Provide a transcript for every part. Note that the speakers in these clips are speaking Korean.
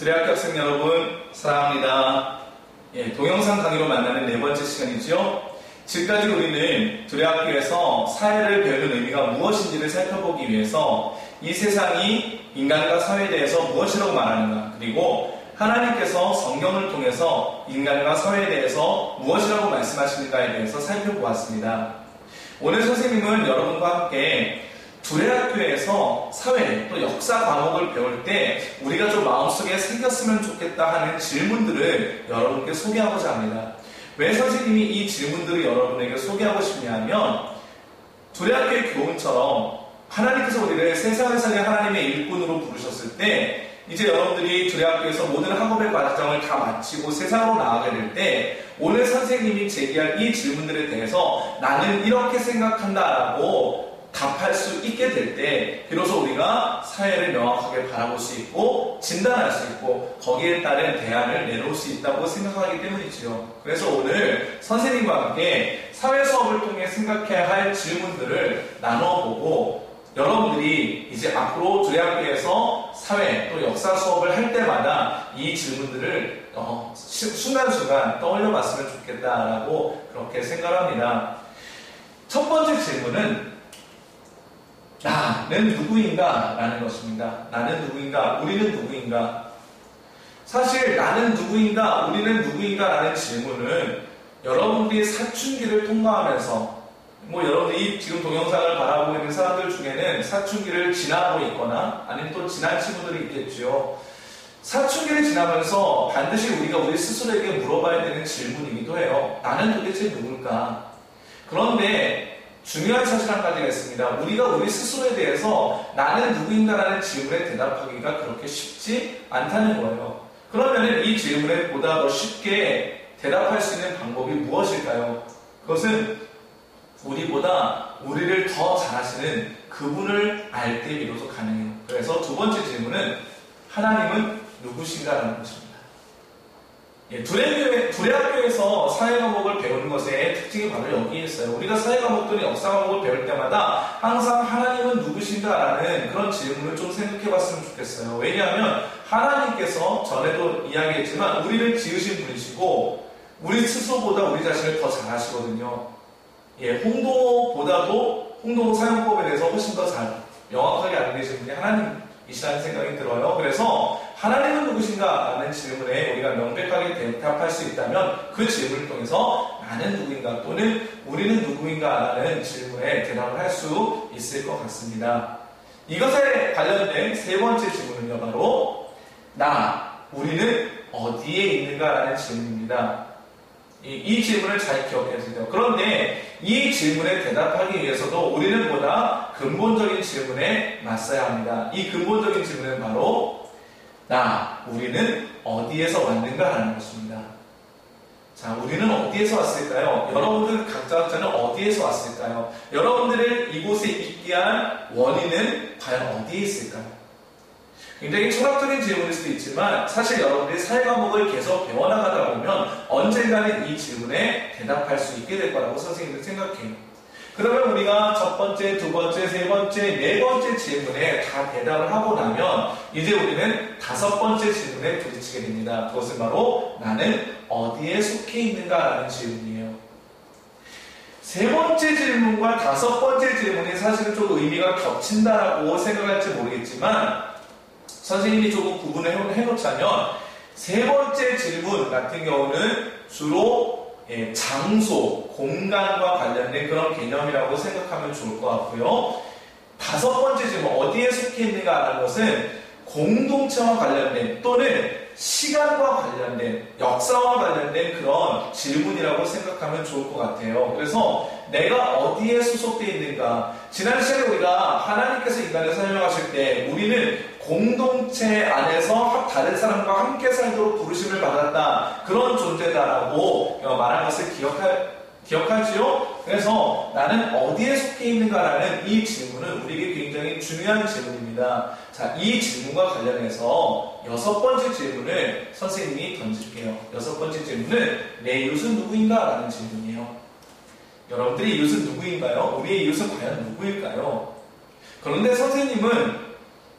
두레학교 학생 여러분 사랑합니다. 동영상 강의로 만나는 네 번째 시간이죠. 지금까지 우리는 두레학교에서 사회를 배우는 의미가 무엇인지를 살펴보기 위해서 이 세상이 인간과 사회에 대해서 무엇이라고 말하는가, 그리고 하나님께서 성경을 통해서 인간과 사회에 대해서 무엇이라고 말씀하시는가에 대해서 살펴보았습니다. 오늘 선생님은 여러분과 함께 두레학교에서 사회 또 역사 과목을 배울 때 우리가 좀 마음속에 새겼으면 좋겠다 하는 질문들을 여러분께 소개하고자 합니다. 왜 선생님이 이 질문들을 여러분에게 소개하고 싶냐면, 두레학교의 교훈처럼 하나님께서 우리를 세상을 살린 하나님의 일꾼으로 부르셨을 때 이제 여러분들이 두레학교에서 모든 학업의 과정을 다 마치고 세상으로 나가게 될 때 오늘 선생님이 제기할 이 질문들에 대해서 나는 이렇게 생각한다라고 답할 수 있게 될 때 비로소 우리가 사회를 명확하게 바라볼 수 있고 진단할 수 있고 거기에 따른 대안을 내놓을 수 있다고 생각하기 때문이지요. 그래서 오늘 선생님과 함께 사회 수업을 통해 생각해야 할 질문들을 나눠보고 여러분들이 이제 앞으로 두레학교에서 사회 또 역사 수업을 할 때마다 이 질문들을 순간순간 떠올려 봤으면 좋겠다라고 그렇게 생각합니다. 첫 번째 질문은 나는 누구인가? 라는 것입니다. 나는 누구인가? 우리는 누구인가? 사실 나는 누구인가? 우리는 누구인가? 라는 질문은 여러분들이 사춘기를 통과하면서 여러분들이 지금 동영상을 바라보고 있는 사람들 중에는 사춘기를 지나고 있거나 아니면 또 지난 친구들이 있겠죠. 사춘기를 지나면서 반드시 우리가 우리 스스로에게 물어봐야 되는 질문이기도 해요. 나는 도대체 누굴까? 그런데 중요한 사실 한 가지가 있습니다. 우리가 우리 스스로에 대해서 나는 누구인가라는 질문에 대답하기가 그렇게 쉽지 않다는 거예요. 그러면 이 질문에 보다 더 쉽게 대답할 수 있는 방법이 무엇일까요? 그것은 우리보다 우리를 더 잘 아시는 그분을 알 때 비로소 가능해요. 그래서 두 번째 질문은 하나님은 누구신가라는 것입니다. 두레학교에서 사회 과목을 배우는 것의 특징이 바로 여기에 있어요. 우리가 사회 과목 또는 역사 과목을 배울 때마다 항상 하나님은 누구신가라는 그런 질문을 좀 생각해 봤으면 좋겠어요. 왜냐하면 하나님께서 전에도 이야기했지만 우리를 지으신 분이시고 우리 스스로보다 우리 자신을 더 잘 아시거든요. 홍동호 사용법에 대해서 훨씬 더 잘 명확하게 알고 계신 분이 하나님이시라는 생각이 들어요. 그래서 하나님은 누구신가? 라는 질문에 우리가 명백하게 대답할 수 있다면 그 질문을 통해서 나는 누구인가 또는 우리는 누구인가? 라는 질문에 대답을 할 수 있을 것 같습니다. 이것에 관련된 세 번째 질문은요, 바로 우리는 어디에 있는가? 라는 질문입니다. 이 질문을 잘 기억해 주세요. 그런데 이 질문에 대답하기 위해서도 우리는 보다 근본적인 질문에 맞서야 합니다. 이 근본적인 질문은 바로 우리는 어디에서 왔는가 하는 것입니다. 자, 우리는 어디에서 왔을까요? 여러분들 각자는 어디에서 왔을까요? 여러분들을 이곳에 있게 한 원인은 과연 어디에 있을까요? 굉장히 철학적인 질문일 수도 있지만 사실 여러분들이 사회 과목을 계속 배워나가다 보면 언젠가는 이 질문에 대답할 수 있게 될 거라고 선생님은 생각해요. 그러면 우리가 첫 번째, 두 번째, 세 번째, 네 번째 질문에 다 대답을 하고 나면 이제 우리는 다섯 번째 질문에 부딪히게 됩니다. 그것은 바로 나는 어디에 속해 있는가라는 질문이에요. 세 번째 질문과 다섯 번째 질문이 사실은 좀 의미가 겹친다라고 생각할지 모르겠지만 선생님이 조금 구분을 해놓자면 세 번째 질문 같은 경우는 주로 장소, 공간과 관련된 그런 개념이라고 생각하면 좋을 것 같고요. 다섯 번째 질문, 어디에 속해 있는가라는 것은 공동체와 관련된 또는 시간과 관련된, 역사와 관련된 그런 질문이라고 생각하면 좋을 것 같아요. 그래서 내가 어디에 소속되어 있는가? 지난 시간에 우리가 하나님께서 인간을 설명하실 때 우리는 공동체 안에서 다른 사람과 함께 살도록 부르심을 받았다. 그런 존재다라고 말한 것을 기억하지요? 그래서 나는 어디에 속해 있는가라는 이 질문은 우리에게 굉장히 중요한 질문입니다. 자, 이 질문과 관련해서 여섯 번째 질문을 선생님이 던질게요. 여섯 번째 질문은 내 이웃은 누구인가? 라는 질문이에요. 여러분들의 이웃은 누구인가요? 우리의 이웃은 과연 누구일까요? 그런데 선생님은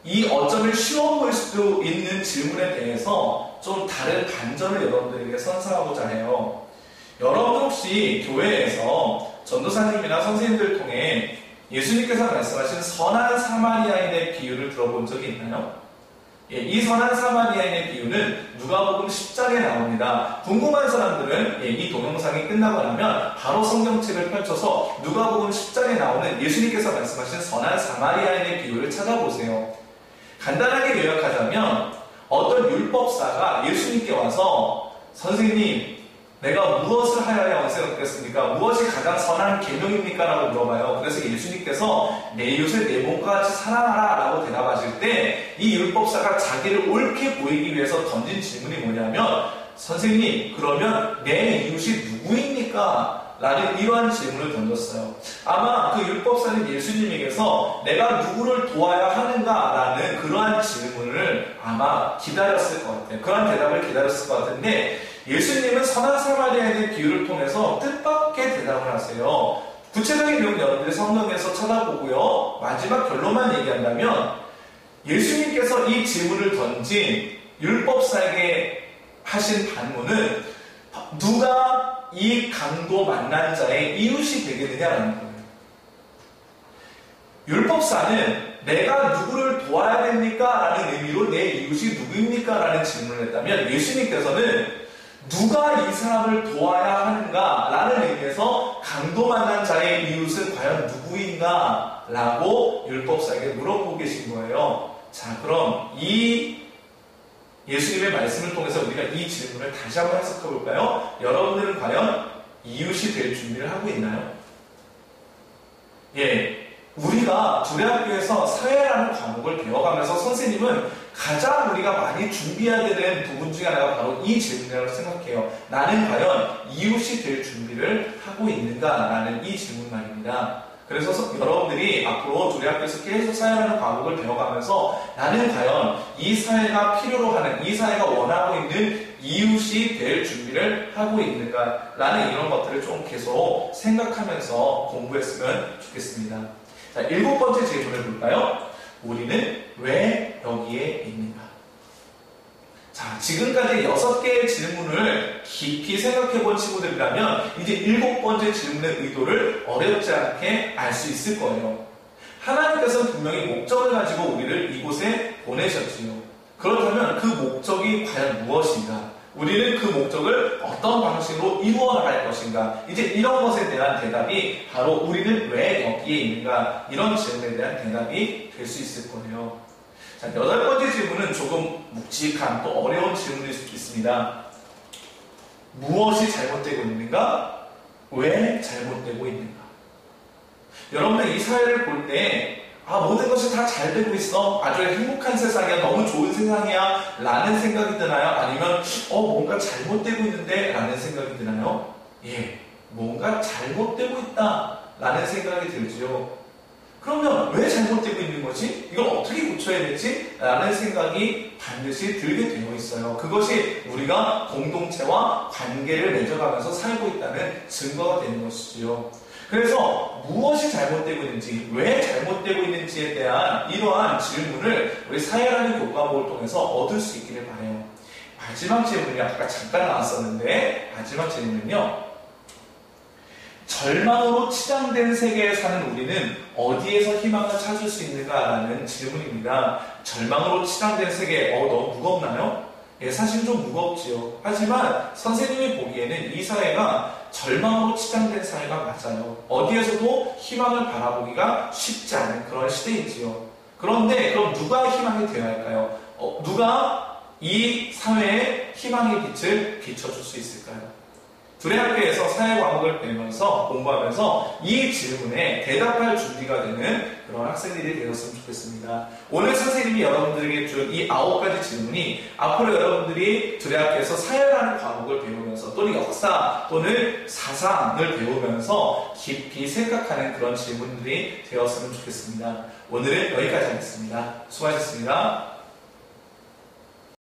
이 어쩌면 쉬워 보일 수도 있는 질문에 대해서 좀 다른 반전을 여러분들에게 선사하고자 해요. 여러분 혹시 교회에서 전도사님이나 선생님들 통해 예수님께서 말씀하신 선한 사마리아인의 비유를 들어본 적이 있나요? 예, 이 선한 사마리아인의 비유는 누가복음 10장에 나옵니다. 궁금한 사람들은 이 동영상이 끝나고 나면 바로 성경책을 펼쳐서 누가복음 10장에 나오는 예수님께서 말씀하신 선한 사마리아인의 비유를 찾아보세요. 간단하게 요약하자면 어떤 율법사가 예수님께 와서 선생님, 내가 무엇을 하여야 원생을 얻겠습니까? 무엇이 가장 선한 계명입니까? 라고 물어봐요. 그래서 예수님께서 내 이웃을 내 몸과 같이 사랑하라 라고 대답하실 때 이 율법사가 자기를 옳게 보이기 위해서 던진 질문이 뭐냐면 선생님, 그러면 내 이웃이 누구입니까? 라는 이러한 질문을 던졌어요. 아마 그 율법사는 예수님에게서 내가 누구를 도와야 하는가? 라는 그러한 질문을 아마 기다렸을 것 같아요. 그러한 대답을 기다렸을 것 같은데 예수님은 선한 사마리아인의 비유를 통해서 뜻밖의 대답을 하세요. 구체적인 내용 여러분들이 성경에서 찾아보고요. 마지막 결론만 얘기한다면 예수님께서 이 질문을 던진 율법사에게 하신 반문은 누가 이 강도 만난 자의 이웃이 되겠느냐라는 거예요. 율법사는 내가 누구를 도와야 됩니까? 라는 의미로 내 이웃이 누구입니까? 라는 질문을 했다면 예수님께서는 누가 이 사람을 도와야 하는가? 라는 의미에서 강도 만난 자의 이웃은 과연 누구인가? 라고 율법사에게 물어보고 계신 거예요. 자, 그럼 이 예수님의 말씀을 통해서 우리가 이 질문을 다시 한번 해석해 볼까요? 여러분들은 과연 이웃이 될 준비를 하고 있나요? 예. 우리가 두레학교에서 사회라는 과목을 배워가면서 선생님은 가장 우리가 많이 준비해야 되는 부분 중에 하나가 바로 이 질문이라고 생각해요. 나는 과연 이웃이 될 준비를 하고 있는가라는 이 질문 말입니다. 그래서 여러분들이 앞으로 두레학교에서 계속 사회라는 과목을 배워가면서 나는 과연 이 사회가 필요로 하는, 이 사회가 원하고 있는 이웃이 될 준비를 하고 있는가라는 이런 것들을 좀 계속 생각하면서 공부했으면 좋겠습니다. 자, 7번째 질문을 볼까요? 우리는 왜 여기에 있는가? 자, 지금까지 6개의 질문을 깊이 생각해 본 친구들이라면 이제 7번째 질문의 의도를 어렵지 않게 알 수 있을 거예요. 하나님께서는 분명히 목적을 가지고 우리를 이곳에 보내셨지요. 그렇다면 그 목적이 과연 무엇인가? 우리는 그 목적을 어떤 방식으로 이루어 나갈 것인가? 이제 이런 것에 대한 대답이 바로 우리는 왜 여기에 있는가? 이런 질문에 대한 대답이 될 수 있을 거예요. 자, 8번째 질문은 조금 묵직한 또 어려운 질문일 수 있습니다. 무엇이 잘못되고 있는가? 왜 잘못되고 있는가? 여러분들 이 사회를 볼 때 모든 것이 다 잘 되고 있어. 아주 행복한 세상이야. 너무 좋은 세상이야. 라는 생각이 드나요? 아니면 뭔가 잘못되고 있는데? 라는 생각이 드나요? 예, 뭔가 잘못되고 있다. 라는 생각이 들죠. 그러면 왜 잘못되고 있는 거지? 이걸 어떻게 고쳐야 되지? 라는 생각이 반드시 들게 되어 있어요. 그것이 우리가 공동체와 관계를 맺어가면서 살고 있다는 증거가 되는 것이지요. 그래서 무엇이 잘못되고 있는지, 왜 잘못되고 있는지에 대한 이러한 질문을 우리 사회라는 교과목을 통해서 얻을 수 있기를 바라요. 마지막 질문이 아까 잠깐 나왔었는데 마지막 질문은요. 절망으로 치장된 세계에 사는 우리는 어디에서 희망을 찾을 수 있는가라는 질문입니다. 절망으로 치장된 세계, 너무 무겁나요? 예, 사실 좀 무겁지요. 하지만 선생님이 보기에는 이 사회가 절망으로 치장된 사회가 맞아요. 어디에서도 희망을 바라보기가 쉽지 않은 그런 시대이지요. 그런데 그럼 누가 희망이 되어야 할까요? 누가 이 사회에 희망의 빛을 비춰줄 수 있을까요? 두레학교에서 사회 과목을 배우면서 공부하면서 이 질문에 대답할 준비가 되는 그런 학생들이 되었으면 좋겠습니다. 오늘 선생님이 여러분들에게 준 이 9가지 질문이 앞으로 여러분들이 두레학교에서 사회라는 과목을 배우면서 또는 역사 또는 사상을 배우면서 깊이 생각하는 그런 질문들이 되었으면 좋겠습니다. 오늘은 여기까지 하겠습니다. 수고하셨습니다.